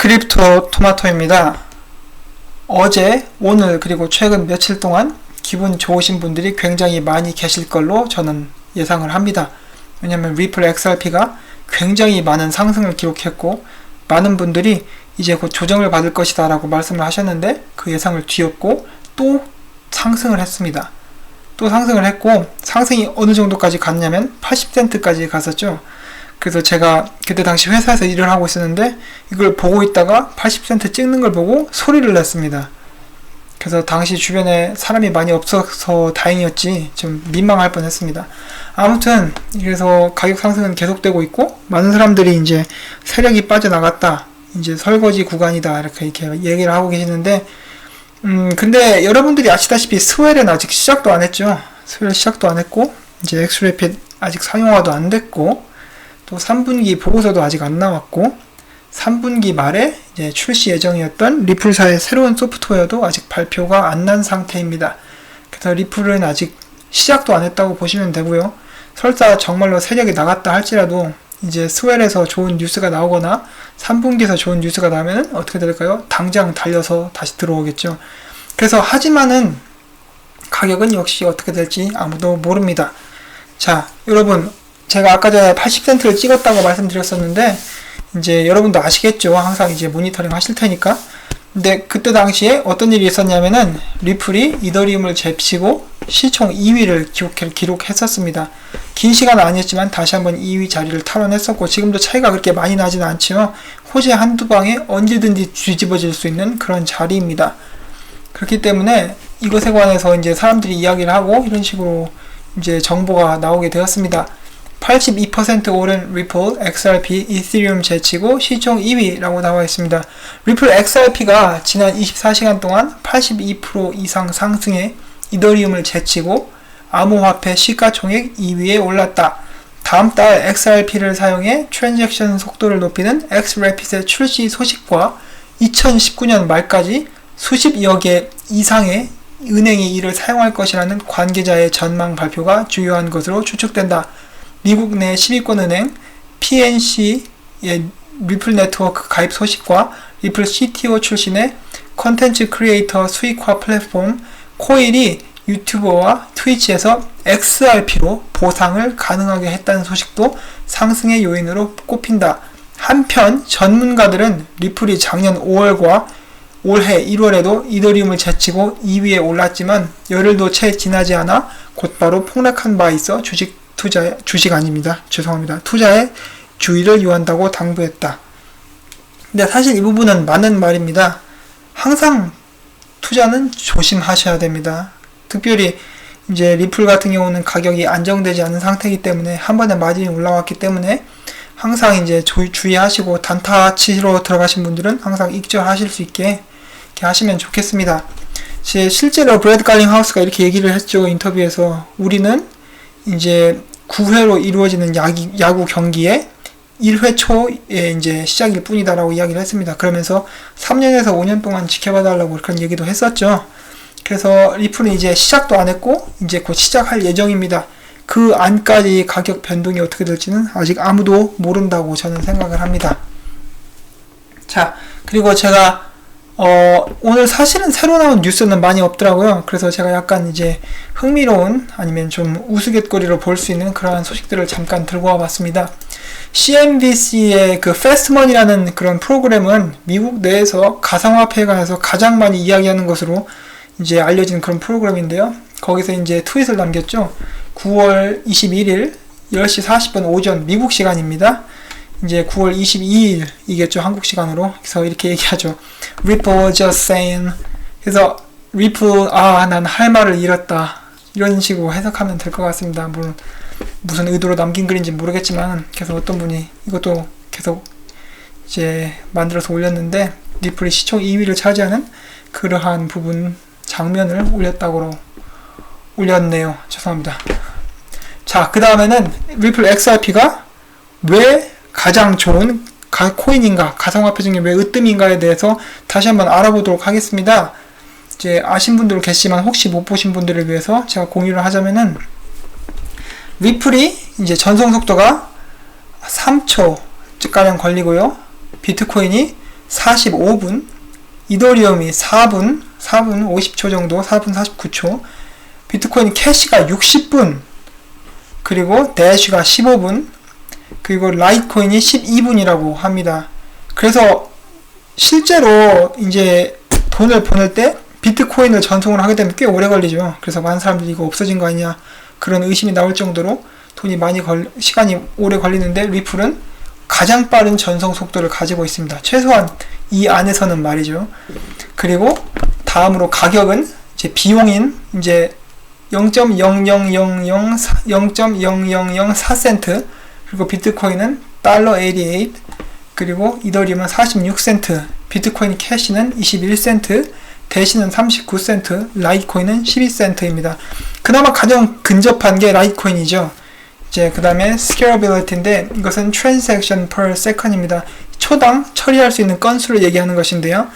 크립토 토마토입니다. 어제, 오늘 그리고 최근 며칠 동안 기분 좋으신 분들이 굉장히 많이 계실 걸로 저는 예상을 합니다. 왜냐면 리플 XRP가 굉장히 많은 상승을 기록했고 많은 분들이 이제 곧 조정을 받을 것이다 라고 말씀을 하셨는데 그 예상을 뒤엎고 또 상승을 했습니다. 또 상승을 했고 상승이 어느 정도까지 갔냐면 80센트까지 갔었죠. 그래서 제가 그때 당시 회사에서 일을 하고 있었는데 이걸 보고 있다가 80센트 찍는 걸 보고 소리를 냈습니다. 그래서 당시 주변에 사람이 많이 없어서 다행이었지 좀 민망할 뻔했습니다. 아무튼 그래서 가격 상승은 계속되고 있고 많은 사람들이 이제 세력이 빠져나갔다, 이제 설거지 구간이다 이렇게 얘기를 하고 계시는데 근데 여러분들이 아시다시피 스웰은 아직 시작도 안 했죠. 스웰 시작도 안 했고 이제 엑스래핏 아직 상용화도 안 됐고 또 3분기 보고서도 아직 안 나왔고 3분기 말에 이제 출시 예정이었던 리플사의 새로운 소프트웨어도 아직 발표가 안 난 상태입니다. 그래서 리플은 아직 시작도 안 했다고 보시면 되고요. 설사 정말로 세력이 나갔다 할지라도 이제 스웰에서 좋은 뉴스가 나오거나 3분기에서 좋은 뉴스가 나오면 어떻게 될까요? 당장 달려서 다시 들어오겠죠. 그래서 하지만은 가격은 역시 어떻게 될지 아무도 모릅니다. 자, 여러분 제가 아까 전에 80센트를 찍었다고 말씀드렸었는데 이제 여러분도 아시겠죠. 항상 이제 모니터링 하실 테니까. 근데 그때 당시에 어떤 일이 있었냐면은 리플이 이더리움을 제치고 시총 2위를 기록했었습니다. 긴 시간은 아니었지만 다시 한번 2위 자리를 탈환했었고 지금도 차이가 그렇게 많이 나지는 않지만 호재 한두 방에 언제든지 뒤집어질 수 있는 그런 자리입니다. 그렇기 때문에 이것에 관해서 이제 사람들이 이야기를 하고 이런 식으로 이제 정보가 나오게 되었습니다. 82% 오른 리플 XRP 이더리움 제치고 시총 2위라고 나와 있습니다. 리플 XRP가 지난 24시간 동안 82% 이상 상승해 이더리움을 제치고 암호화폐 시가총액 2위에 올랐다. 다음 달 XRP를 사용해 트랜잭션 속도를 높이는 XRapid의 출시 소식과 2019년 말까지 수십여 개 이상의 은행이 이를 사용할 것이라는 관계자의 전망 발표가 주요한 것으로 추측된다. 미국 내 10위권 은행 PNC의 리플 네트워크 가입 소식과 리플 CTO 출신의 컨텐츠 크리에이터 수익화 플랫폼 코일이 유튜버와 트위치에서 XRP로 보상을 가능하게 했다는 소식도 상승의 요인으로 꼽힌다. 한편 전문가들은 리플이 작년 5월과 올해 1월에도 이더리움을 제치고 2위에 올랐지만 열흘도 채 지나지 않아 곧바로 폭락한 바 있어 투자에 주의를 요한다고 당부했다. 근데 사실 이 부분은 맞는 말입니다. 항상 투자는 조심하셔야 됩니다. 특별히 이제 리플 같은 경우는 가격이 안정되지 않은 상태이기 때문에 한 번에 마진이 올라왔기 때문에 항상 이제 주의하시고 단타 치러 들어가신 분들은 항상 익절하실 수 있게 이렇게 하시면 좋겠습니다. 실제로 브래드 갈링하우스가 이렇게 얘기를 했죠. 인터뷰에서 우리는 이제 9회로 이루어지는 야구 경기에 1회 초에 이제 시작일 뿐이다라고 이야기를 했습니다. 그러면서 3년에서 5년 동안 지켜봐달라고 그런 얘기도 했었죠. 그래서 리플은 이제 시작도 안 했고 이제 곧 시작할 예정입니다. 그 안까지 가격 변동이 어떻게 될지는 아직 아무도 모른다고 저는 생각을 합니다. 자, 그리고 제가 오늘 사실은 새로 나온 뉴스는 많이 없더라고요. 그래서 제가 약간 이제 흥미로운 아니면 좀 우스갯거리로 볼 수 있는 그러한 소식들을 잠깐 들고 와봤습니다. CNBC의 그 패스트머니라는 그런 프로그램은 미국 내에서 가상화폐에 관해서 가장 많이 이야기하는 것으로 이제 알려진 그런 프로그램인데요. 거기서 이제 트윗을 남겼죠. 9월 21일 10시 40분 오전 미국 시간입니다. 이제 9월 22일이겠죠. 한국 시간으로. 그래서 이렇게 얘기하죠. Ripple just saying. 그래서 Ripple, 난 할 말을 잃었다. 이런 식으로 해석하면 될 것 같습니다. 물론 무슨 의도로 남긴 글인지 모르겠지만 계속 어떤 분이 이것도 계속 이제 만들어서 올렸는데 리플이 시총 2위를 차지하는 그러한 부분 장면을 올렸네요. 죄송합니다. 자, 그 다음에는 리플 XRP가 왜 가장 좋은 코인인가, 가상화폐 중에 왜 으뜸인가에 대해서 다시 한번 알아보도록 하겠습니다. 이제 아신 분들도 계시지만 혹시 못 보신 분들을 위해서 제가 공유를 하자면은 리플이 이제 전송 속도가 3초 가량 걸리고요. 비트코인이 45분, 이더리움이 4분 50초 정도, 4분 49초, 비트코인 캐시가 60분, 그리고 대쉬가 15분, 그리고 라이트코인이 12분이라고 합니다. 그래서 실제로 이제 돈을 보낼 때 비트코인을 전송을 하게 되면 꽤 오래 걸리죠. 그래서 많은 사람들이 이거 없어진 거 아니냐 그런 의심이 나올 정도로 돈이 시간이 오래 걸리는데, 리플은 가장 빠른 전송 속도를 가지고 있습니다. 최소한 이 안에서는 말이죠. 그리고 다음으로 가격은 이제 비용인 이제 0.00004센트, 그리고 비트코인은 $88, 그리고 이더리움은 46센트, 비트코인 캐시는 21센트, 대시는 39센트, 라이트코인은 12센트입니다. 그나마 가장 근접한 게 라이트코인이죠. 이제 그 다음에 scalability인데, 이것은 transaction per second입니다. 초당 처리할 수 있는 건수를 얘기하는 것인데요.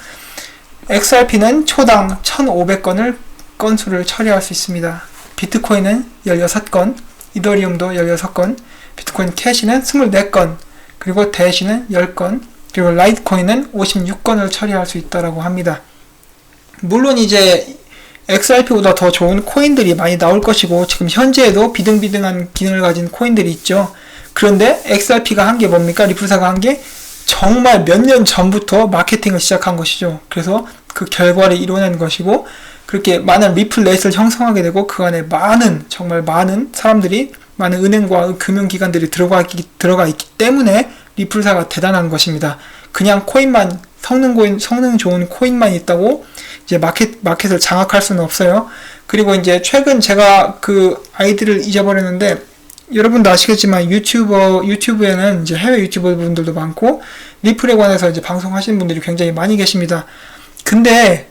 XRP는 초당 1500건을 건수를 처리할 수 있습니다. 비트코인은 16건, 이더리움도 16건, 비트코인 캐시는 24건, 그리고 대시는 10건, 그리고 라이트코인은 56건을 처리할 수 있다고 합니다. 물론 이제 XRP보다 더 좋은 코인들이 많이 나올 것이고, 지금 현재에도 비등비등한 기능을 가진 코인들이 있죠. 그런데 XRP가 한 게 뭡니까? 리플사가 한 게 정말 몇 년 전부터 마케팅을 시작한 것이죠. 그래서 그 결과를 이뤄낸 것이고, 그렇게 많은 리플렛을 형성하게 되고, 그 안에 정말 많은 사람들이, 많은 은행과 금융기관들이 들어가 있기 때문에 리플사가 대단한 것입니다. 그냥 코인만, 성능 좋은 코인만 있다고 이제 마켓을 장악할 수는 없어요. 그리고 이제 최근 제가 그 아이디를 잊어버렸는데, 여러분도 아시겠지만 유튜브에는 이제 해외 유튜버 분들도 많고, 리플에 관해서 이제 방송하시는 분들이 굉장히 많이 계십니다. 근데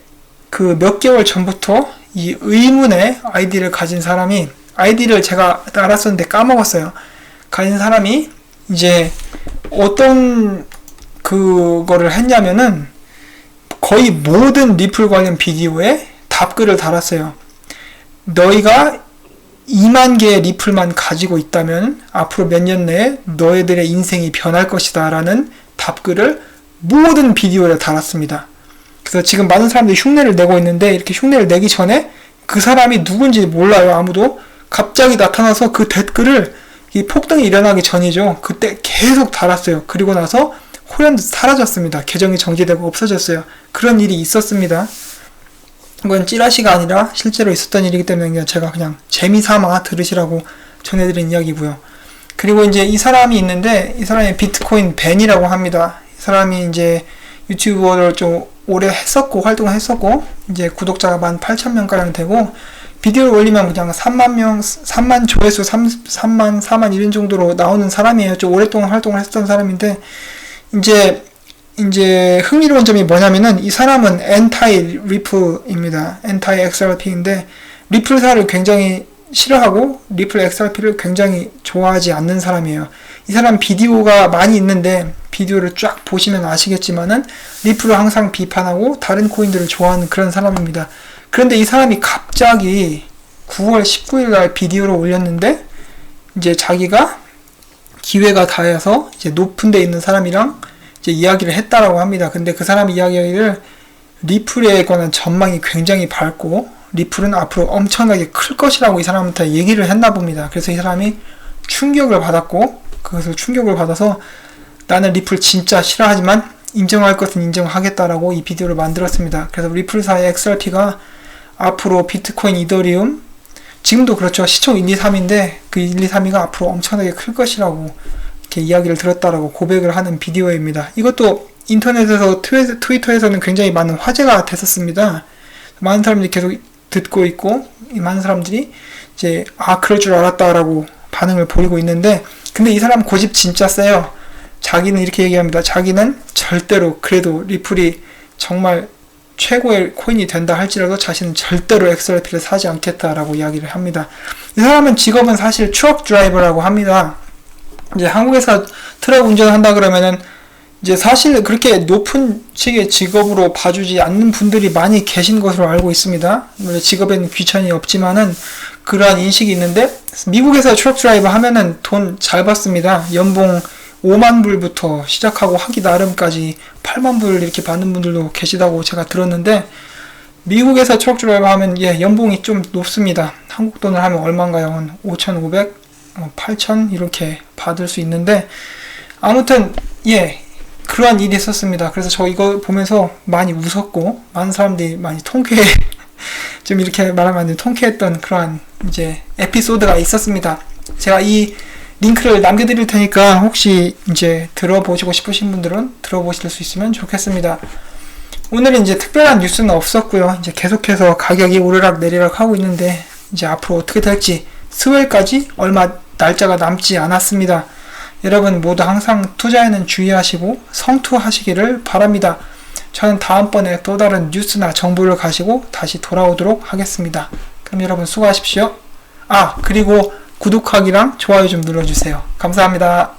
그 몇 개월 전부터 이 의문의 아이디를 가진 사람이, 아이디를 제가 알았었는데 까먹었어요. 가진 사람이 이제 어떤 그거를 했냐면은, 거의 모든 리플 관련 비디오에 답글을 달았어요. 너희가 2만 개의 리플만 가지고 있다면 앞으로 몇 년 내에 너희들의 인생이 변할 것이다 라는 답글을 모든 비디오에 달았습니다. 그래서 지금 많은 사람들이 흉내를 내고 있는데, 이렇게 흉내를 내기 전에 그 사람이 누군지 몰라요. 아무도. 갑자기 나타나서 그 댓글을, 이 폭등이 일어나기 전이죠. 그때 계속 달았어요. 그리고 나서 호연도 사라졌습니다. 계정이 정지되고 없어졌어요. 그런 일이 있었습니다. 이건 찌라시가 아니라 실제로 있었던 일이기 때문에 제가 그냥 재미삼아 들으시라고 전해드린 이야기고요. 그리고 이제 이 사람이 있는데, 이 사람이 비트코인 벤이라고 합니다. 이 사람이 이제 유튜버를 좀 오래 활동을 했었고, 이제 구독자가 18,000명가량 되고, 비디오를 올리면 그냥 3만 조회수, 3만, 4만 이런 정도로 나오는 사람이에요. 좀 오랫동안 활동을 했던 사람인데, 이제 흥미로운 점이 뭐냐면은, 이 사람은 엔타이 리플입니다. 엔타이 XRP인데, 리플사를 굉장히 싫어하고 리플 XRP를 굉장히 좋아하지 않는 사람이에요. 이 사람 비디오가 많이 있는데, 비디오를 쫙 보시면 아시겠지만은 리플을 항상 비판하고 다른 코인들을 좋아하는 그런 사람입니다. 그런데 이 사람이 갑자기 9월 19일 날 비디오를 올렸는데, 이제 자기가 기회가 닿아서 이제 높은 데 있는 사람이랑 이제 이야기를 했다라고 합니다. 근데 그 사람 이야기를, 리플에 관한 전망이 굉장히 밝고 리플은 앞으로 엄청나게 클 것이라고 이 사람한테 얘기를 했나 봅니다. 그래서 이 사람이 충격을 받았고, 그것을 충격을 받아서 나는 리플 진짜 싫어하지만 인정할 것은 인정하겠다라고 이 비디오를 만들었습니다. 그래서 리플사의 XRP가 앞으로 비트코인, 이더리움, 지금도 그렇죠. 시총 1, 2, 3인데 그 1, 2, 3위가 앞으로 엄청나게 클 것이라고 이렇게 이야기를 들었다라고 고백을 하는 비디오입니다. 이것도 인터넷에서, 트위터에서는 굉장히 많은 화제가 됐었습니다. 많은 사람들이 계속 듣고 있고, 많은 사람들이 이제 그럴 줄 알았다라고 반응을 보이고 있는데, 근데 이 사람 고집 진짜 세요. 자기는 이렇게 얘기합니다. 자기는 절대로, 그래도 리플이 정말 최고의 코인이 된다 할지라도 자신은 절대로 XRP를 사지 않겠다라고 이야기를 합니다. 이 사람은 직업은 사실 트럭 드라이버라고 합니다. 이제 한국에서 트럭 운전을 한다 그러면은 이제 사실 그렇게 높은 층의 직업으로 봐주지 않는 분들이 많이 계신 것으로 알고 있습니다. 직업에는 귀천이 없지만은 그러한 인식이 있는데, 미국에서 트럭 드라이버 하면은 돈 잘 받습니다. 연봉 5만 불부터 시작하고 하기 나름까지 8만 불 이렇게 받는 분들도 계시다고 제가 들었는데, 미국에서 트럭 드라이버 하면 연봉이 좀 높습니다. 한국 돈을 하면 얼마인가요? 한 5,500, 8,000 이렇게 받을 수 있는데, 아무튼 그러한 일이 있었습니다. 그래서 저 이거 보면서 많이 웃었고, 많은 사람들이 많이 좀 이렇게 말하면 안 돼요. 통쾌했던 그러한 이제 에피소드가 있었습니다. 제가 이 링크를 남겨드릴 테니까 혹시 이제 들어보시고 싶으신 분들은 들어보실 수 있으면 좋겠습니다. 오늘은 이제 특별한 뉴스는 없었고요. 이제 계속해서 가격이 오르락 내리락 하고 있는데, 이제 앞으로 어떻게 될지 스웰까지 얼마 날짜가 남지 않았습니다. 여러분 모두 항상 투자에는 주의하시고 성투하시기를 바랍니다. 저는 다음번에 또 다른 뉴스나 정보를 가지고 다시 돌아오도록 하겠습니다. 그럼 여러분 수고하십시오. 그리고 구독하기랑 좋아요 좀 눌러주세요. 감사합니다.